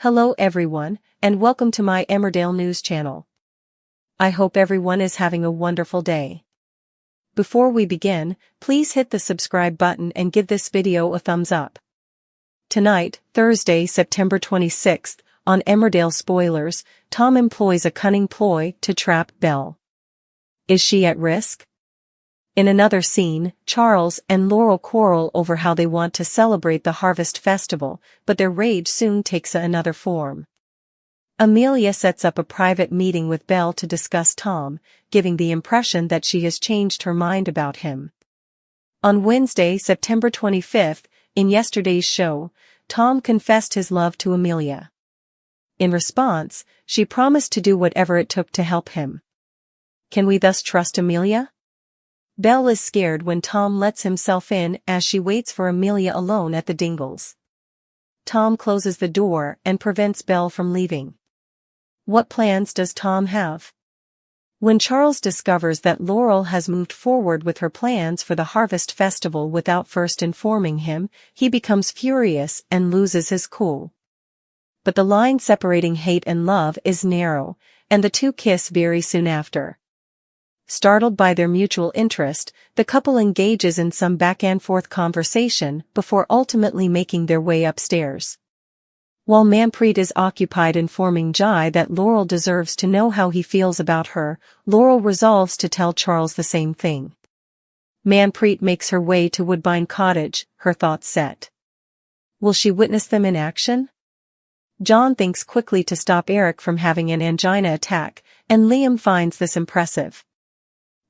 Hello everyone, and welcome to my Emmerdale news channel. I hope everyone is having a wonderful day. Before we begin, please hit the subscribe button and give this video a thumbs up. Tonight, Thursday, September 26th, on Emmerdale Spoilers, Tom employs a cunning ploy to trap Belle. Is she at risk? In another scene, Charles and Laurel quarrel over how they want to celebrate the Harvest Festival, but their rage soon takes another form. Amelia sets up a private meeting with Belle to discuss Tom, giving the impression that she has changed her mind about him. On Wednesday, September 25th, in yesterday's show, Tom confessed his love to Amelia. In response, she promised to do whatever it took to help him. Can we thus trust Amelia? Belle is scared when Tom lets himself in as she waits for Amelia alone at the Dingles. Tom closes the door and prevents Belle from leaving. What plans does Tom have? When Charles discovers that Laurel has moved forward with her plans for the Harvest Festival without first informing him, he becomes furious and loses his cool. But the line separating hate and love is narrow, and the two kiss very soon after. Startled by their mutual interest, the couple engages in some back-and-forth conversation before ultimately making their way upstairs. While Manpreet is occupied informing Jai that Laurel deserves to know how he feels about her, Laurel resolves to tell Charles the same thing. Manpreet makes her way to Woodbine Cottage, her thoughts set. Will she witness them in action? John thinks quickly to stop Eric from having an angina attack, and Liam finds this impressive.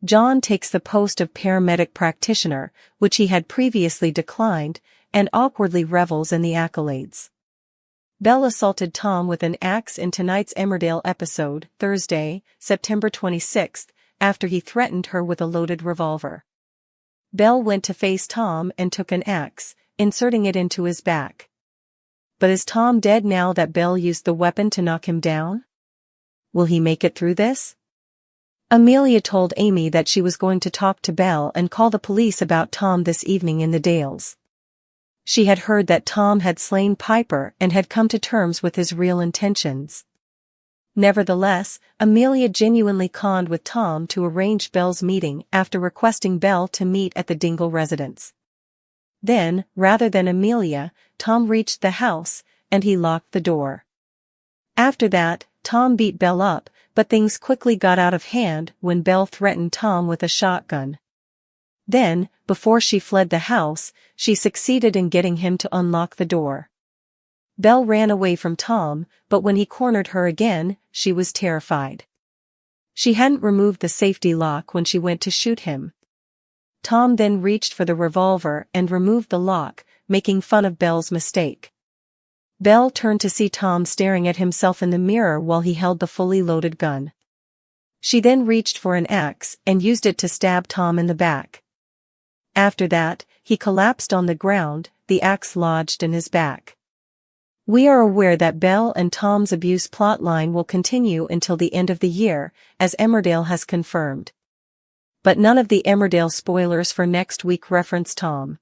John takes the post of paramedic practitioner, which he had previously declined, and awkwardly revels in the accolades. Belle assaulted Tom with an axe in tonight's Emmerdale episode, Thursday, September 26th, after he threatened her with a loaded revolver. Belle went to face Tom and took an axe, inserting it into his back. But is Tom dead now that Belle used the weapon to knock him down? Will he make it through this? Amelia told Amy that she was going to talk to Belle and call the police about Tom this evening in the Dales. She had heard that Tom had slain Piper and had come to terms with his real intentions. Nevertheless, Amelia genuinely conned with Tom to arrange Belle's meeting after requesting Belle to meet at the Dingle residence. Then, rather than Amelia, Tom reached the house, and he locked the door. After that, Tom beat Belle up, but things quickly got out of hand when Belle threatened Tom with a shotgun. Then, before she fled the house, she succeeded in getting him to unlock the door. Belle ran away from Tom, but when he cornered her again, she was terrified. She hadn't removed the safety lock when she went to shoot him. Tom then reached for the revolver and removed the lock, making fun of Belle's mistake. Belle turned to see Tom staring at himself in the mirror while he held the fully loaded gun. She then reached for an axe and used it to stab Tom in the back. After that, he collapsed on the ground, the axe lodged in his back. We are aware that Belle and Tom's abuse plotline will continue until the end of the year, as Emmerdale has confirmed. But none of the Emmerdale spoilers for next week reference Tom.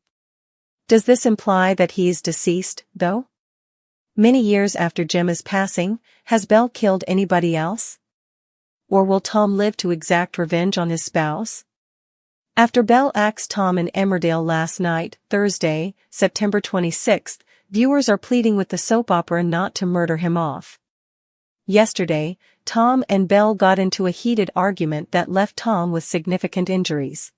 Does this imply that he is deceased, though? Many years after Gemma's passing, has Belle killed anybody else? Or will Tom live to exact revenge on his spouse? After Belle axed Tom in Emmerdale last night, Thursday, September 26th, viewers are pleading with the soap opera not to murder him off. Yesterday, Tom and Belle got into a heated argument that left Tom with significant injuries.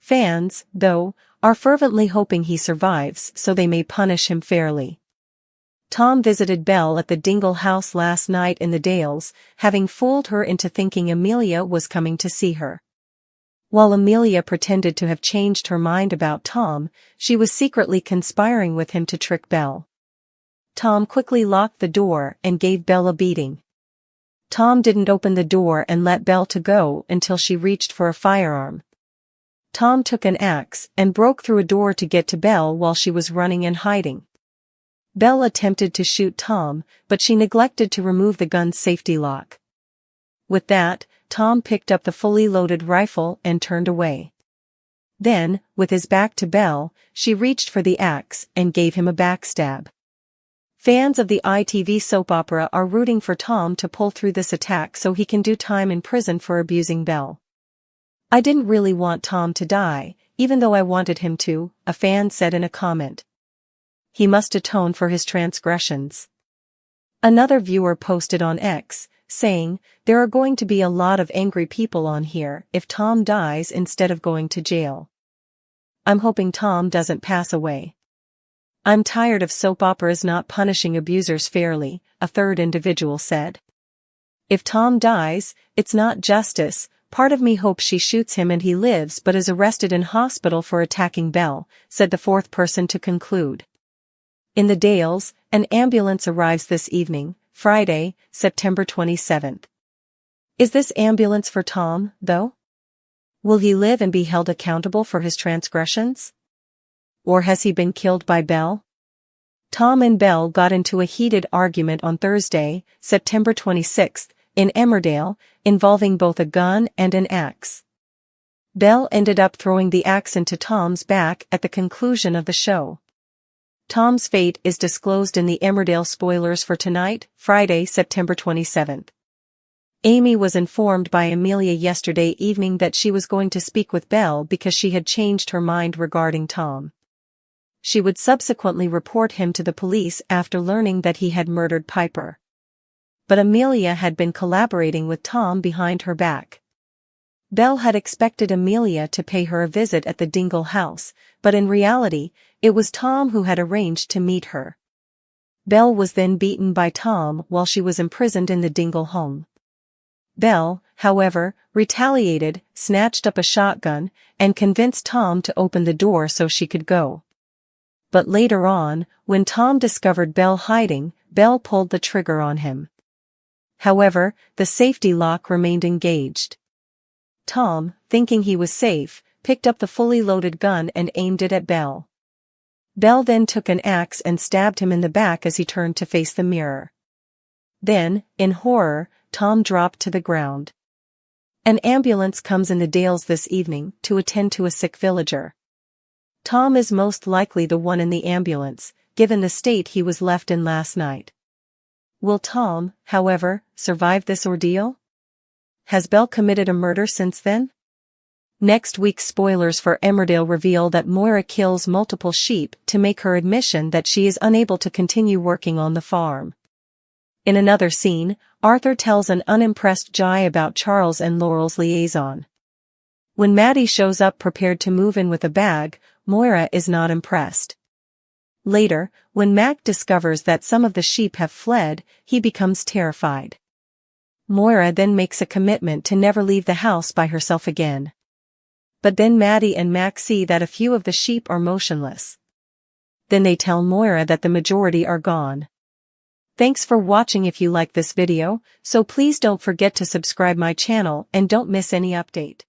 Fans, though, are fervently hoping he survives so they may punish him fairly. Tom visited Belle at the Dingle house last night in the Dales, having fooled her into thinking Amelia was coming to see her. While Amelia pretended to have changed her mind about Tom, she was secretly conspiring with him to trick Belle. Tom quickly locked the door and gave Belle a beating. Tom didn't open the door and let Belle to go until she reached for a firearm. Tom took an axe and broke through a door to get to Belle while she was running and hiding. Belle attempted to shoot Tom, but she neglected to remove the gun's safety lock. With that, Tom picked up the fully loaded rifle and turned away. Then, with his back to Belle, she reached for the axe and gave him a backstab. Fans of the ITV soap opera are rooting for Tom to pull through this attack so he can do time in prison for abusing Belle. "I didn't really want Tom to die, even though I wanted him to," a fan said in a comment. "He must atone for his transgressions." Another viewer posted on X, saying, "There are going to be a lot of angry people on here if Tom dies instead of going to jail. I'm hoping Tom doesn't pass away. I'm tired of soap operas not punishing abusers fairly," a third individual said. "If Tom dies, it's not justice. Part of me hopes she shoots him and he lives but is arrested in hospital for attacking Belle," said the fourth person to conclude. In the Dales, an ambulance arrives this evening, Friday, September 27th. Is this ambulance for Tom, though? Will he live and be held accountable for his transgressions? Or has he been killed by Belle? Tom and Belle got into a heated argument on Thursday, September 26th, in Emmerdale, involving both a gun and an axe. Belle ended up throwing the axe into Tom's back at the conclusion of the show. Tom's fate is disclosed in the Emmerdale spoilers for tonight, Friday, September 27th. Amy was informed by Amelia yesterday evening that she was going to speak with Belle because she had changed her mind regarding Tom. She would subsequently report him to the police after learning that he had murdered Piper. But Amelia had been collaborating with Tom behind her back. Belle had expected Amelia to pay her a visit at the Dingle house, but in reality, it was Tom who had arranged to meet her. Belle was then beaten by Tom while she was imprisoned in the Dingle home. Belle, however, retaliated, snatched up a shotgun, and convinced Tom to open the door so she could go. But later on, when Tom discovered Belle hiding, Belle pulled the trigger on him. However, the safety lock remained engaged. Tom, thinking he was safe, picked up the fully loaded gun and aimed it at Belle. Belle then took an axe and stabbed him in the back as he turned to face the mirror. Then, in horror, Tom dropped to the ground. An ambulance comes in the Dales this evening to attend to a sick villager. Tom is most likely the one in the ambulance, given the state he was left in last night. Will Tom, however, survive this ordeal? Has Belle committed a murder since then? Next week's spoilers for Emmerdale reveal that Moira kills multiple sheep to make her admission that she is unable to continue working on the farm. In another scene, Arthur tells an unimpressed Jai about Charles and Laurel's liaison. When Maddie shows up prepared to move in with a bag, Moira is not impressed. Later, when Mac discovers that some of the sheep have fled, he becomes terrified. Moira then makes a commitment to never leave the house by herself again. But then Maddie and Mac see that a few of the sheep are motionless. Then they tell Moira that the majority are gone. Thanks for watching. If you like this video, so please don't forget to subscribe my channel and don't miss any update.